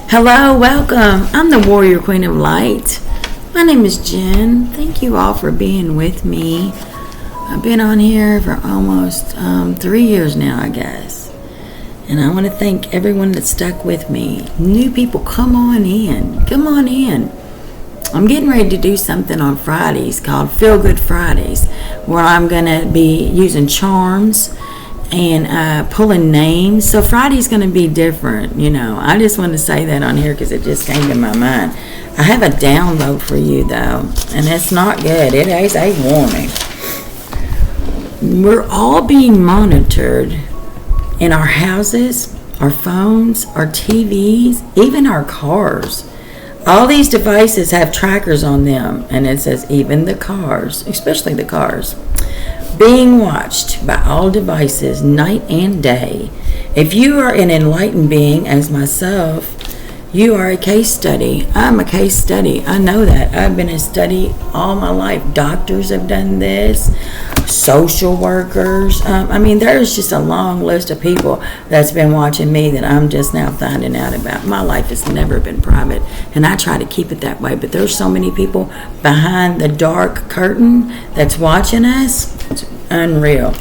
Hello, welcome. I'm the Warrior Queen of Light. My name is Jen. Thank you all for being with me. I've been on here for almost 3 years now, I guess. And I want to thank everyone that stuck with me. New people, come on in. Come on in. I'm getting ready to do something on Fridays called Feel Good Fridays, where I'm going to be using charms and pulling names. So Friday's going to be different, I just want to say that on here because it just came to my mind. I have a download for you, though, and it's not good. It is a warning. We're all being monitored in our houses, our phones, our TVs, even our cars. All these devices have trackers on them, and it says even the cars, especially the cars, being watched by all devices night and day. If you are an enlightened being as myself, you are a case study. I'm a case study. I know that. I've been a study all my life. Doctors have done this, social workers. There's just a long list of people that's been watching me that I'm just now finding out about. My life has never been private, and I try to keep it that way. But there's so many people behind the dark curtain that's watching us. It's unreal.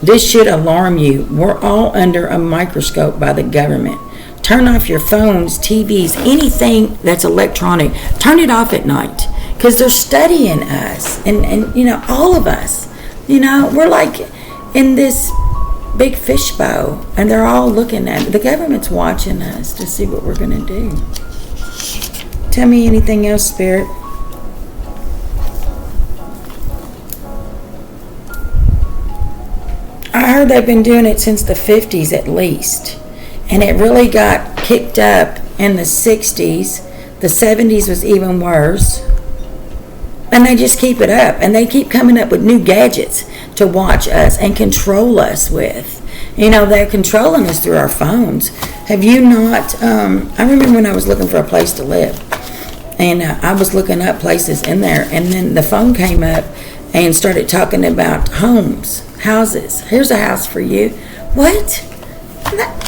This should alarm you. We're all under a microscope by the government. Turn off your phones, TVs, anything that's electronic. Turn it off at night because they're studying us and all of us. We're like in this big fishbowl and they're all looking at it. The government's watching us to see what we're going to do. Tell me anything else, Spirit. I heard they've been doing it since the 50s at least. And it really got kicked up in the 60s. The 70s was even worse. And they just keep it up. And they keep coming up with new gadgets to watch us and control us with. They're controlling us through our phones. Have you not? I remember when I was looking for a place to live. And I was looking up places in there. And then the phone came up and started talking about houses. Here's a house for you. What?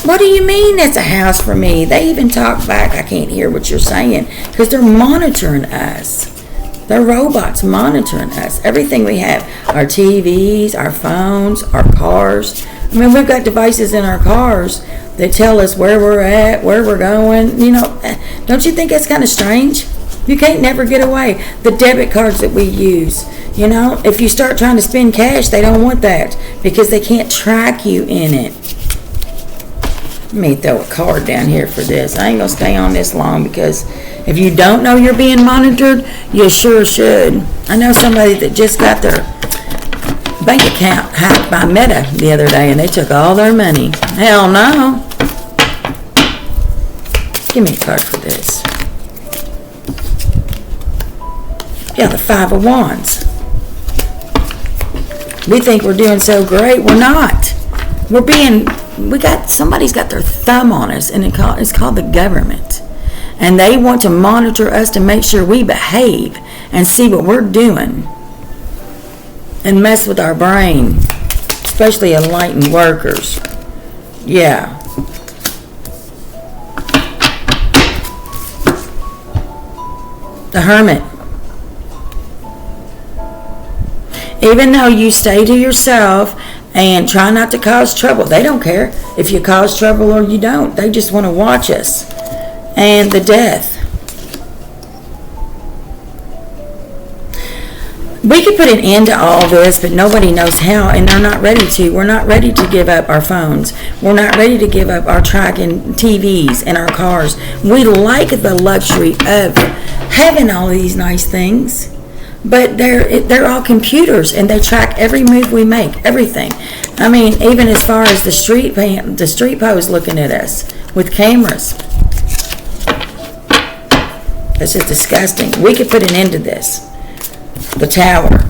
What do you mean it's a house for me? They even talk back. I can't hear what you're saying because they're monitoring us. They're robots monitoring us. Everything we have, our TVs, our phones, our cars. We've got devices in our cars that tell us where we're at, where we're going. Don't you think that's kind of strange? You can't never get away. The debit cards that we use, if you start trying to spend cash, they don't want that because they can't track you in it. Let me throw a card down here for this. I ain't going to stay on this long because if you don't know you're being monitored, you sure should. I know somebody that just got their bank account hacked by Meta the other day and they took all their money. Hell no. Give me a card for this. Yeah, the Five of Wands. We think we're doing so great. We're not. Somebody's got their thumb on us, and it's called the government. And they want to monitor us to make sure we behave and see what we're doing and mess with our brain, especially enlightened workers. Yeah. The Hermit. Even though you stay to yourself and try not to cause trouble, they don't care if you cause trouble or you don't. They just want to watch us. And the Death. We could put an end to all this, but nobody knows how, and they're not ready to. We're not ready to give up our phones. We're not ready to give up our tracking TVs and our cars. We like the luxury of having all these nice things. But they're all computers, and they track every move we make, everything. Even as far as the street pose looking at us with cameras. This is disgusting. We could put an end to this. The Tower.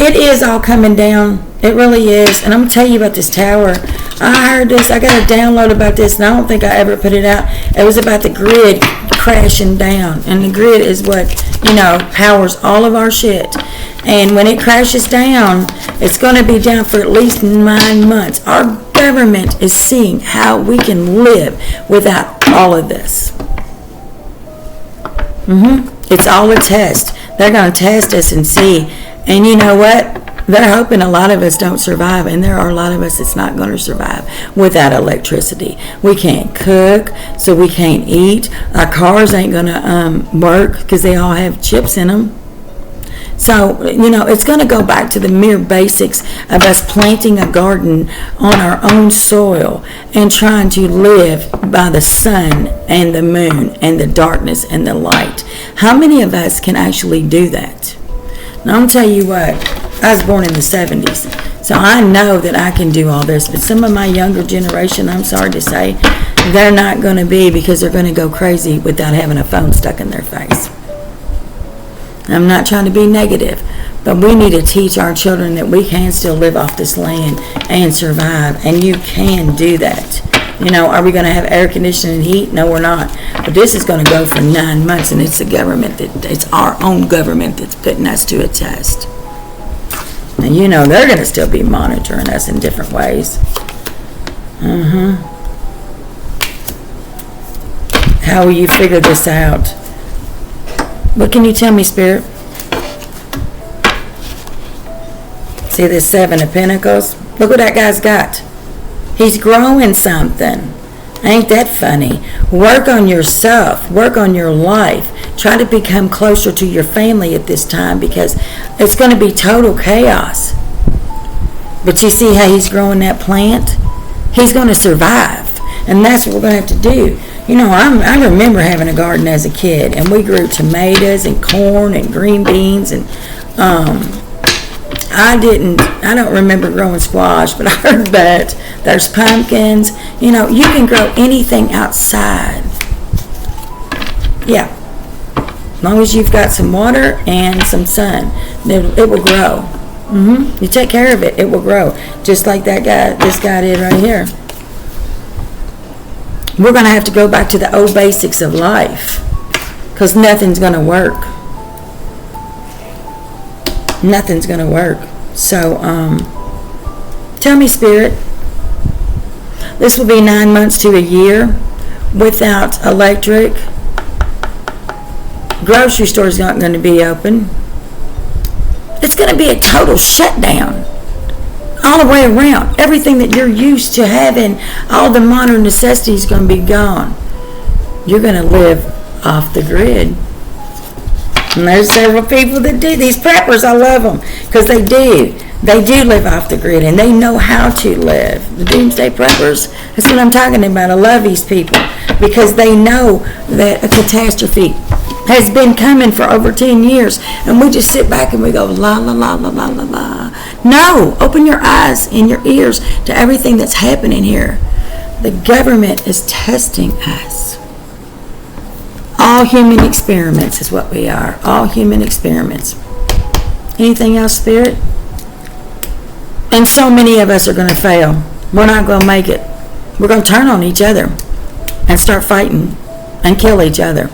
It is all coming down. It really is. And I'm going to tell you about this tower. I heard this. I got a download about this, and I don't think I ever put it out. It was about the grid crashing down. And the grid is what, powers all of our shit. And when it crashes down, it's going to be down for at least 9 months. Our government is seeing how we can live without all of this. It's all a test. They're going to test us and see. And you know what? They're hoping a lot of us don't survive, and there are a lot of us that's not going to survive without electricity. We can't cook, so we can't eat. Our cars ain't going to work because they all have chips in them. So, it's going to go back to the mere basics of us planting a garden on our own soil and trying to live by the sun and the moon and the darkness and the light. How many of us can actually do that? Now, I'm going to tell you what, I was born in the 70s, so I know that I can do all this, but some of my younger generation, I'm sorry to say, they're not going to be, because they're going to go crazy without having a phone stuck in their face. I'm not trying to be negative, but we need to teach our children that we can still live off this land and survive, and you can do that. Are we going to have air conditioning and heat? No, we're not. But this is going to go for 9 months, and it's the government it's our own government that's putting us to a test. And they're going to still be monitoring us in different ways. How will you figure this out? What can you tell me, Spirit? See this 7 of Pentacles? Look what that guy's got. He's growing something. Ain't that funny? Work on yourself. Work on your life. Try to become closer to your family at this time, because it's going to be total chaos. But you see how he's growing that plant? He's going to survive. And that's what we're going to have to do. I remember having a garden as a kid, and we grew tomatoes and corn and green beans, and I don't remember growing squash, but I heard that there's pumpkins. You can grow anything outside. Yeah. As long as you've got some water and some sun, it will grow. You take care of it, it will grow. Just like this guy did right here. We're going to have to go back to the old basics of life, because nothing's going to work. Nothing's going to work. So, tell me, Spirit, this will be 9 months to a year without electric. Grocery store's not going to be open. It's going to be a total shutdown all the way around. Everything that you're used to having, all the modern necessities, going to be gone. You're going to live off the grid. And there's several people that do. These preppers, I love them, because they do live off the grid, and they know how to live. The doomsday preppers, that's what I'm talking about. I love these people, because they know that a catastrophe has been coming for over 10 years, and we just sit back and we go, la, la, la, la, la, la, la. No, open your eyes and your ears to everything that's happening here. The government is testing us. All human experiments is what we are. All human experiments. Anything else, Spirit? And so many of us are going to fail. We're not going to make it. We're going to turn on each other and start fighting and kill each other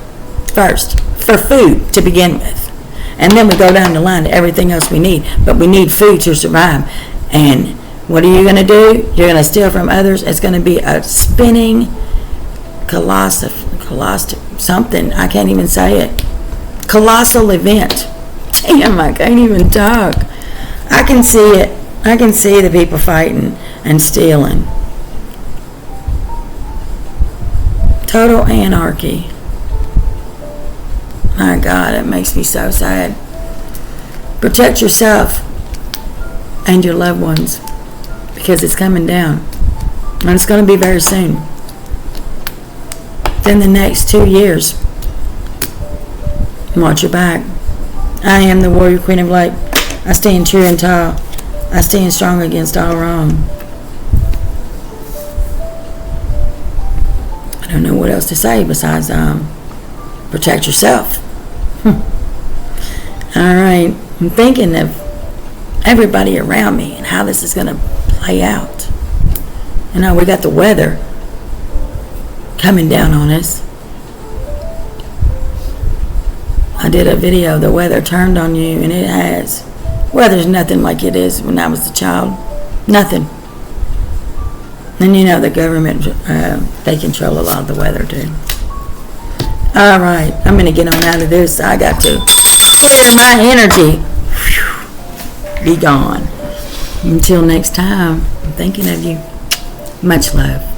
first for food to begin with. And then we go down the line to everything else we need. But we need food to survive. And what are you going to do? You're going to steal from others. It's going to be a spinning colossal something. I can't even say it. Colossal event. Damn, I can't even talk. I can see it. I can see the people fighting and stealing. Total anarchy. My God, it makes me so sad. Protect yourself and your loved ones, because it's coming down. And it's going to be very soon. Then the next 2 years. Watch your back. I am the warrior queen of light. I stand true and tall. I stand strong against all wrong. I don't know what else to say besides protect yourself. All right. I'm thinking of everybody around me and how this is going to play out. We got the weather coming down on us. I did a video, the weather turned on you, and it has. Weather's nothing like it is when I was a child. Nothing. And you know, the government, they control a lot of the weather too. All right, I'm going to get on out of this. I got to clear my energy. Whew. Be gone. Until next time, I'm thinking of you. Much love.